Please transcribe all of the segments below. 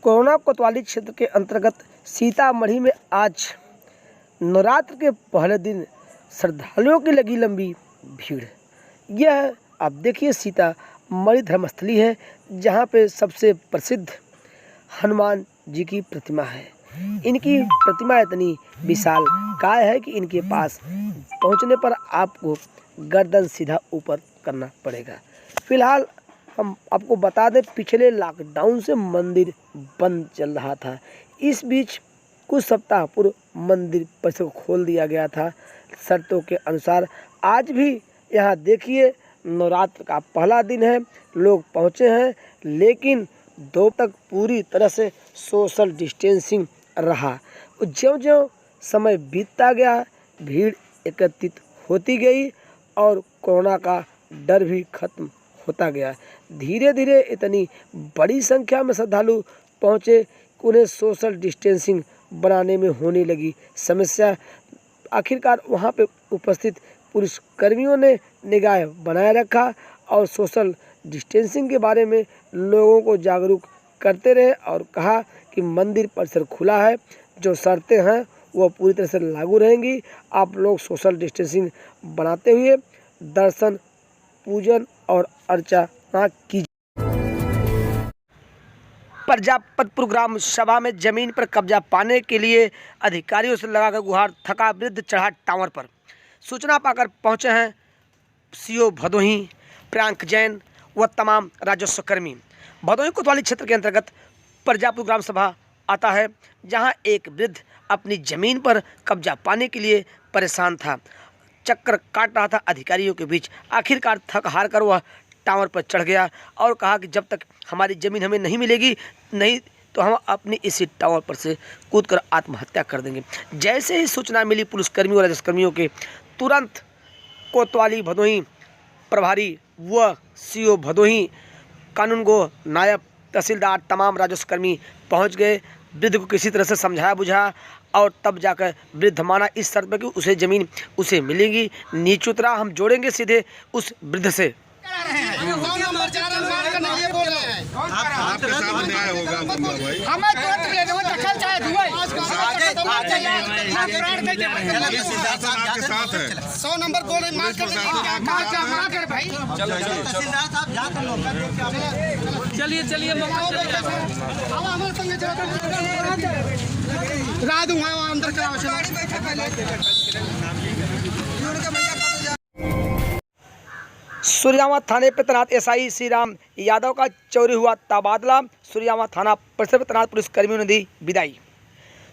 Corona कोतवाली क्षेत्र के अंतर्गत सीतामढ़ी में आज नवरात्र के पहले दिन श्रद्धालुओं की लगी लंबी भीड़। यह आप देखिए सीतामढ़ी धर्मस्थली है, जहाँ पे सबसे प्रसिद्ध हनुमान जी की प्रतिमा है। इनकी प्रतिमा इतनी विशाल काय है कि इनके पास पहुँचने पर आपको गर्दन सीधा ऊपर करना पड़ेगा। फिलहाल हम आपको बता दें, पिछले लॉकडाउन से मंदिर बंद चल रहा था। इस बीच कुछ सप्ताह पूर्व मंदिर परिसर को खोल दिया गया था शर्तों के अनुसार। आज भी यहाँ देखिए नवरात्र का पहला दिन है, लोग पहुँचे हैं, लेकिन दो तक पूरी तरह से सोशल डिस्टेंसिंग रहा। ज्यों-ज्यों समय बीतता गया, भीड़ एकत्रित होती गई और कोरोना का डर भी खत्म होता गया। धीरे धीरे इतनी बड़ी संख्या में श्रद्धालु पहुँचे कि उन्हें सोशल डिस्टेंसिंग बनाने में होने लगी समस्या। आखिरकार वहाँ पे उपस्थित पुलिसकर्मियों ने निगाह बनाए रखा और सोशल डिस्टेंसिंग के बारे में लोगों को जागरूक करते रहे और कहा कि मंदिर परिसर खुला है, जो शर्तें हैं वो पूरी तरह से लागू रहेंगी। आप लोग सोशल डिस्टेंसिंग बनाते हुए दर्शन, पूजन और अर्चना कीजिए। प्रजापतपुर ग्राम सभा में जमीन पर कब्जा पाने के लिए अधिकारियों से लगाकर गुहार, थका वृद्ध चढ़ा टावर पर। सूचना पाकर पहुंचे हैं सीओ भदोही प्रियांक जैन व तमाम राजस्व कर्मी। भदोही कोतवाली क्षेत्र के अंतर्गत प्रजापतपुर ग्राम सभा आता है, जहां एक वृद्ध अपनी जमीन पर कब्जा पाने के लिए परेशान था, चक्कर काट रहा था अधिकारियों के बीच। आखिरकार थक हार कर वह टावर पर चढ़ गया और कहा कि जब तक हमारी ज़मीन हमें नहीं मिलेगी, नहीं तो हम अपनी इसी टावर पर से कूदकर आत्महत्या कर देंगे। जैसे ही सूचना मिली पुलिसकर्मियों और राजस्वकर्मियों के, तुरंत कोतवाली भदोही प्रभारी व सीओ भदोही, कानूनगो, नायब तहसीलदार, तमाम राजस्वकर्मी पहुँच गए। वृद्ध को किसी तरह से समझाया बुझाया और तब जाकर वृद्ध माना इस शर्त पर कि उसे ज़मीन उसे मिलेगी। नीच उतरा, हम जोड़ेंगे सीधे उस वृद्ध से। चलिए रात अंदर सूर्यावा थाने पर तैनात एसआई श्रीराम यादव का चोरी हुआ तबादला। सूर्यावा थाना परिसर पर तैनात पुलिसकर्मियों ने दी विदाई।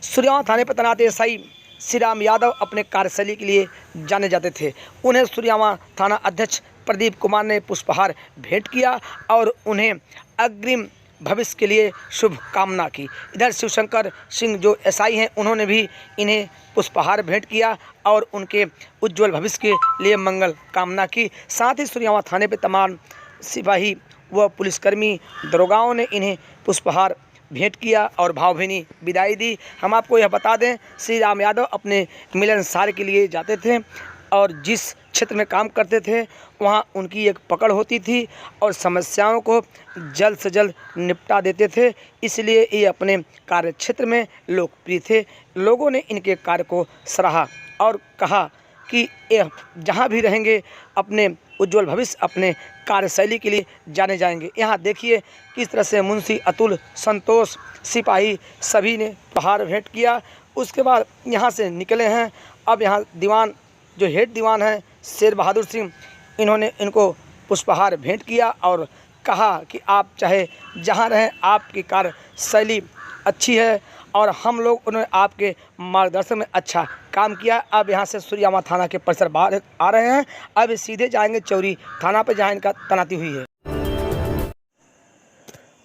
सूर्यावा थाने पर तैनात एसआई श्रीराम यादव अपने कार्यशैली के लिए जाने जाते थे। उन्हें सूर्यावा थाना अध्यक्ष प्रदीप कुमार ने पुष्पहार भेंट किया और उन्हें अग्रिम भविष्य के लिए शुभकामना की। इधर शिवशंकर सिंह जो एसआई हैं, उन्होंने भी इन्हें पुष्पहार भेंट किया और उनके उज्जवल भविष्य के लिए मंगल कामना की। साथ ही सूर्यावा थाने पे तमाम सिपाही व पुलिसकर्मी, दरोगाओं ने इन्हें पुष्पहार भेंट किया और भावभीनी विदाई दी। हम आपको यह बता दें, श्री राम यादव अपने मिलनसार के लिए जाते थे और जिस क्षेत्र में काम करते थे वहाँ उनकी एक पकड़ होती थी और समस्याओं को जल्द से जल्द निपटा देते थे, इसलिए ये अपने कार्य क्षेत्र में लोकप्रिय थे। लोगों ने इनके कार्य को सराहा और कहा कि यह जहाँ भी रहेंगे अपने उज्जवल भविष्य, अपने कार्यशैली के लिए जाने जाएंगे। यहाँ देखिए किस तरह से मुंशी अतुल, संतोष, सिपाही सभी ने पहाड़ भेंट किया। उसके बाद यहाँ से निकले हैं। अब यहाँ दीवान जो हेड दीवान हैं शेर बहादुर सिंह, इन्होंने इनको पुष्पहार भेंट किया और कहा कि आप चाहे जहाँ रहें, आपकी कार्यशैली अच्छी है और हम लोग उन्होंने आपके मार्गदर्शन में अच्छा काम किया। अब यहाँ से सूर्यावा थाना के परिसर बाहर आ रहे हैं, अब सीधे जाएंगे चौरी थाना पर, जहाँ इनका तैनाती हुई है।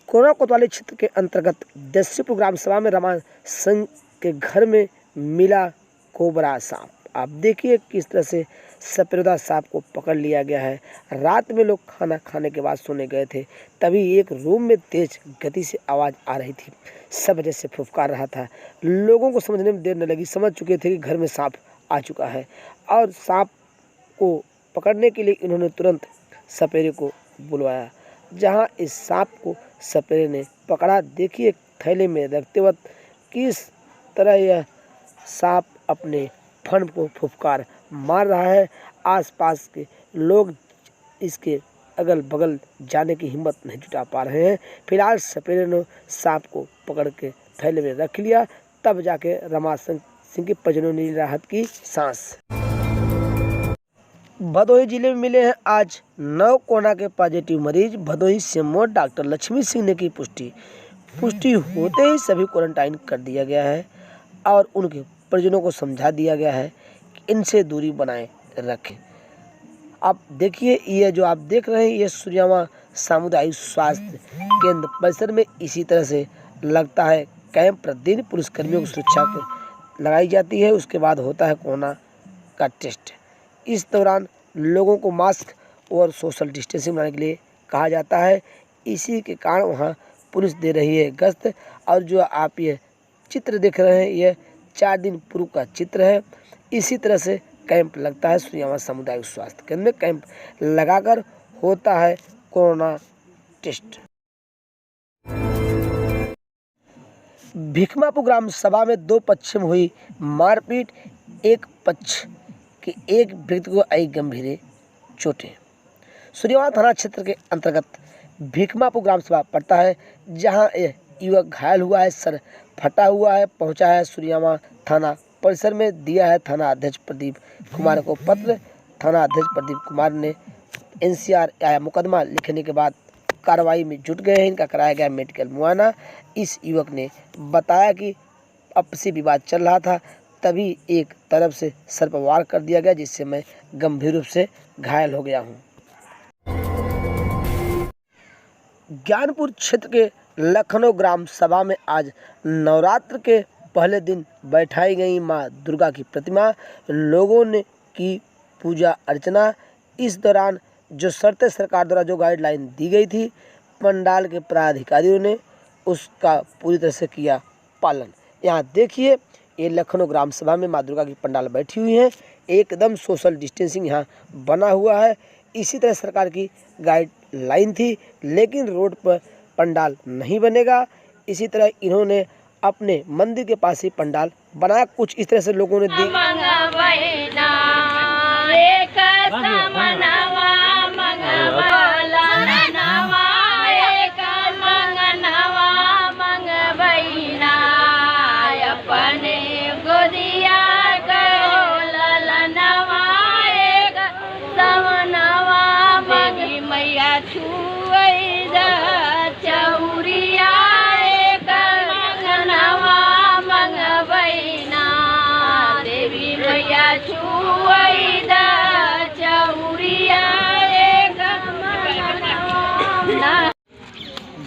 कोरोना कोतवाली क्षेत्र के अंतर्गत देसीपुर ग्राम सभा में रमा सिंह के घर में मिला कोबरा सांप। आप देखिए किस तरह से सपेरा सांप को पकड़ लिया गया है। रात में लोग खाना खाने के बाद सोने गए थे, तभी एक रूम में तेज गति से आवाज़ आ रही थी। सब जैसे फुफकार रहा था। लोगों को समझने में देर न लगी, समझ चुके थे कि घर में सांप आ चुका है और सांप को पकड़ने के लिए इन्होंने तुरंत सपेरे को बुलवाया। जहां इस सांप को सपेरे ने पकड़ा, देखिए थैले में रखते वक्त किस तरह यह सांप अपने फन को फुफकार मार रहा है। आसपास के लोग इसके अगल बगल जाने की हिम्मत नहीं जुटा पा रहे हैं। फिलहाल सपेरे ने सांप को पकड़ के थैले में रख लिया, तब जाके रमाशंकर सिंह के परिजनों ने राहत की सांस। भदोही जिले में मिले हैं आज 9 कोरोना के पॉजिटिव मरीज। भदोही सीएमओ डॉक्टर लक्ष्मी सिंह ने की पुष्टि होते ही सभी क्वारंटाइन कर दिया गया है और उनके परिजनों को समझा दिया गया है कि इनसे दूरी बनाए रखें। आप देखिए, ये जो आप देख रहे हैं ये सूर्यावा सामुदायिक स्वास्थ्य केंद्र परिसर में इसी तरह से लगता है कैंप। प्रतिदिन पुलिसकर्मियों की सुरक्षा लगाई जाती है, उसके बाद होता है कोरोना का टेस्ट। इस दौरान लोगों को मास्क और सोशल डिस्टेंसिंग बनाने के लिए कहा जाता है। इसी के कारण वहाँ पुलिस दे रही है गश्त। और जो आप ये चित्र देख रहे हैं ये 4 दिन पूर्व का चित्र है। इसी तरह से कैंप लगता है सूर्यावा सामुदायिक स्वास्थ्य केंद्र में। कैंप लगाकर होता है कोरोना टेस्ट। भिखमापुर ग्राम सभा में 2 पक्षों में हुई मारपीट। एक पक्ष के एक व्यक्ति को आई गंभीर चोटें। सूर्यावा थाना क्षेत्र के अंतर्गत भिखमापुर ग्राम सभा पड़ता है, जहां यह युवक घायल हुआ है, सर फटा हुआ है। पहुंचा है सूर्यावा थाना परिसर में, दिया है थाना अध्यक्ष प्रदीप कुमार को पत्र। थाना अध्यक्ष प्रदीप कुमार ने एनसीआर या मुकदमा लिखने के बाद कार्रवाई में जुट गए हैं। इनका कराया गया मेडिकल मुआयना। इस युवक ने बताया कि आपसी विवाद चल रहा था, तभी एक तरफ से सर पर वार कर दिया गया, जिससे मैं गंभीर रूप से घायल हो गया हूं। ज्ञानपुर क्षेत्र के लखनऊ ग्राम सभा में आज नवरात्र के पहले दिन बैठाई गई मां दुर्गा की प्रतिमा। लोगों ने की पूजा अर्चना। इस दौरान जो शर्तें सरकार द्वारा जो गाइडलाइन दी गई थी, पंडाल के पदाधिकारियों ने उसका पूरी तरह से किया पालन। यहाँ देखिए, ये लखनऊ ग्राम सभा में माँ दुर्गा की पंडाल बैठी हुई है। एकदम सोशल डिस्टेंसिंग यहाँ बना हुआ है। इसी तरह सरकार की गाइडलाइन थी, लेकिन रोड पर पंडाल नहीं बनेगा। इसी तरह इन्होंने अपने मंदिर के पास ही पंडाल बनाया। कुछ इस तरह से लोगों ने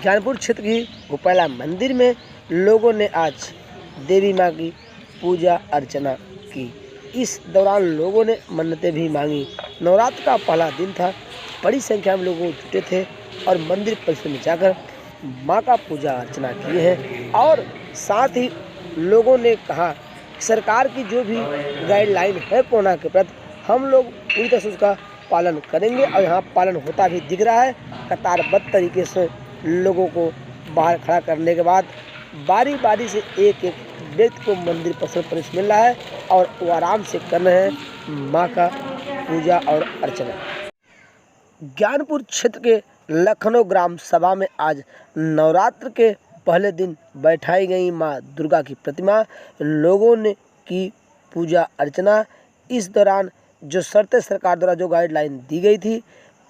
ज्ञानपुर क्षेत्र की गोपाला मंदिर में लोगों ने आज देवी माँ की पूजा अर्चना की। इस दौरान लोगों ने मन्नतें भी मांगी। नवरात्र का पहला दिन था, बड़ी संख्या में लोग जुटे थे और मंदिर परिसर में जाकर माँ का पूजा अर्चना किए हैं। और साथ ही लोगों ने कहा सरकार की जो भी गाइडलाइन है कोरोना के प्रति, हम लोग पूरी तरह से उसका पालन करेंगे और यहाँ पालन होता भी दिख रहा है। कतारबद्ध तरीके से लोगों को बाहर खड़ा करने के बाद बारी बारी से एक एक व्यक्ति को मंदिर परिसर प्रवेश मिल रहा है और वो आराम से कर रहे हैं माँ का पूजा और अर्चना। ज्ञानपुर क्षेत्र के लखनऊ ग्राम सभा में आज नवरात्र के पहले दिन बैठाई गई माँ दुर्गा की प्रतिमा। लोगों ने की पूजा अर्चना। इस दौरान जो शर्तें सरकार द्वारा जो गाइडलाइन दी गई थी,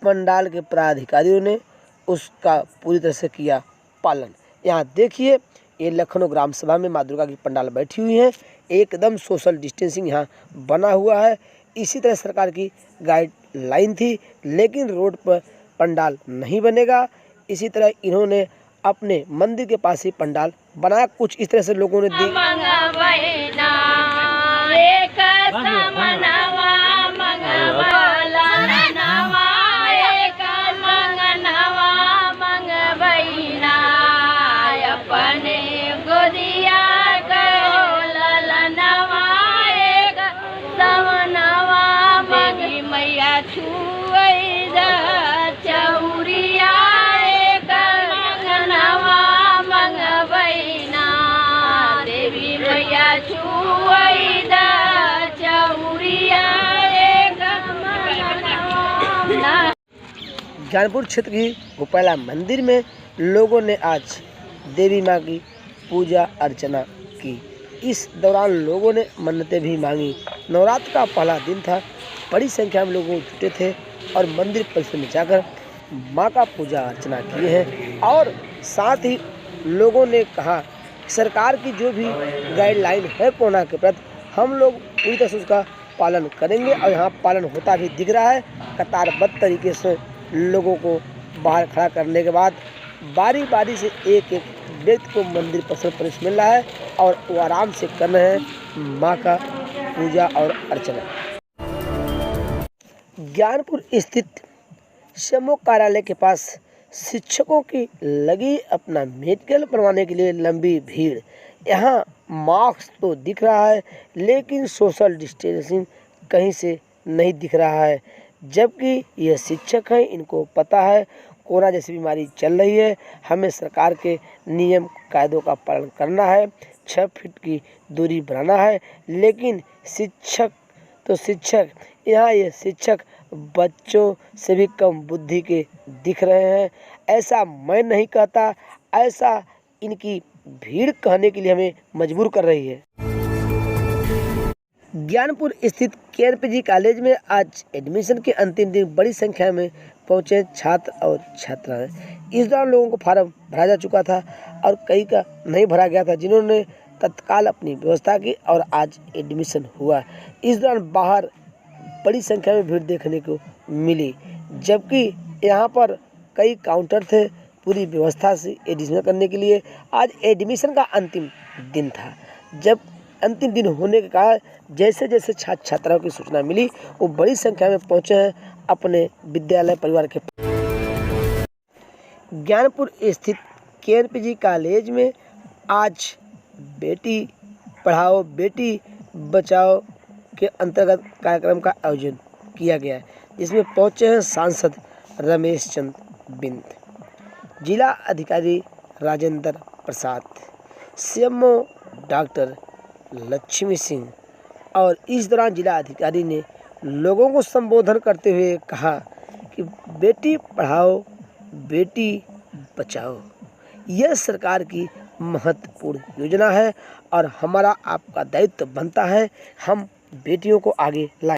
पंडाल के पदाधिकारियों ने उसका पूरी तरह से किया पालन। यहाँ देखिए, ये लखनऊ ग्राम सभा में माँ दुर्गा की पंडाल बैठी हुई है। एकदम सोशल डिस्टेंसिंग यहाँ बना हुआ है। इसी तरह सरकार की गाइडलाइन थी, लेकिन रोड पर पंडाल नहीं बनेगा। इसी तरह इन्होंने अपने मंदिर के पास ही पंडाल बनाया। कुछ इस तरह से लोगों ने चौरिया ज्ञानपुर क्षेत्र की गोपाला मंदिर में लोगों ने आज देवी माँ की पूजा अर्चना की। इस दौरान लोगों ने मन्नतें भी मांगी। नवरात्र का पहला दिन था। बड़ी संख्या में लोग जुटे थे और मंदिर परिसर में जाकर माँ का पूजा अर्चना किए हैं। और साथ ही लोगों ने कहा सरकार की जो भी गाइडलाइन है कोरोना के प्रति हम लोग पूरी तरह से उसका पालन करेंगे और यहाँ पालन होता भी दिख रहा है। कतारबद्ध तरीके से लोगों को बाहर खड़ा करने के बाद बारी बारी से एक एक व्यक्ति को मंदिर परिसर प्रवेश मिल रहा है और वो आराम से कर रहे हैं माँ का पूजा और अर्चना। ज्ञानपुर स्थित समूह कार्यालय के पास शिक्षकों की लगी अपना मेडिकल बनवाने के लिए लंबी भीड़। यहाँ मास्क तो दिख रहा है लेकिन सोशल डिस्टेंसिंग कहीं से नहीं दिख रहा है। जबकि यह शिक्षक हैं, इनको पता है कोरोना जैसी बीमारी चल रही है, हमें सरकार के नियम कायदों का पालन करना है, 6 फीट की दूरी बनाना है। लेकिन शिक्षक तो शिक्षक, यहाँ ये शिक्षक बच्चों से भी कम बुद्धि के दिख रहे हैं। ऐसा मैं नहीं कहता, ऐसा इनकी भीड़ कहने के लिए हमें मजबूर कर रही है। ज्ञानपुर स्थित केएनपीजी कॉलेज में आज एडमिशन के अंतिम दिन बड़ी संख्या में पहुंचे छात्र और छात्राएं। इस दौरान लोगों को फार्म भरा जा चुका था और कई का नहीं भरा गया था, जिन्होंने तत्काल अपनी व्यवस्था की और आज एडमिशन हुआ। इस दौरान बाहर बड़ी संख्या में भीड़ देखने को मिली, जबकि यहाँ पर कई काउंटर थे पूरी व्यवस्था से एडमिशन करने के लिए। आज एडमिशन का अंतिम दिन था। जब अंतिम दिन होने के कारण जैसे जैसे छात्र छात्राओं की सूचना मिली वो बड़ी संख्या में पहुंचे हैं अपने विद्यालय परिवार के। ज्ञानपुर स्थित केएनपीजी कॉलेज में आज बेटी पढ़ाओ बेटी बचाओ के अंतर्गत कार्यक्रम का आयोजन किया गया है, जिसमें पहुंचे हैं सांसद रमेश चंद्र बिंद, जिला अधिकारी राजेंद्र प्रसाद, सीएमओ डॉक्टर लक्ष्मी सिंह। और इस दौरान जिला अधिकारी ने लोगों को संबोधन करते हुए कहा कि बेटी पढ़ाओ बेटी बचाओ यह सरकार की महत्वपूर्ण योजना है और हमारा आपका दायित्व बनता है हम बेटियों को आगे लाएं।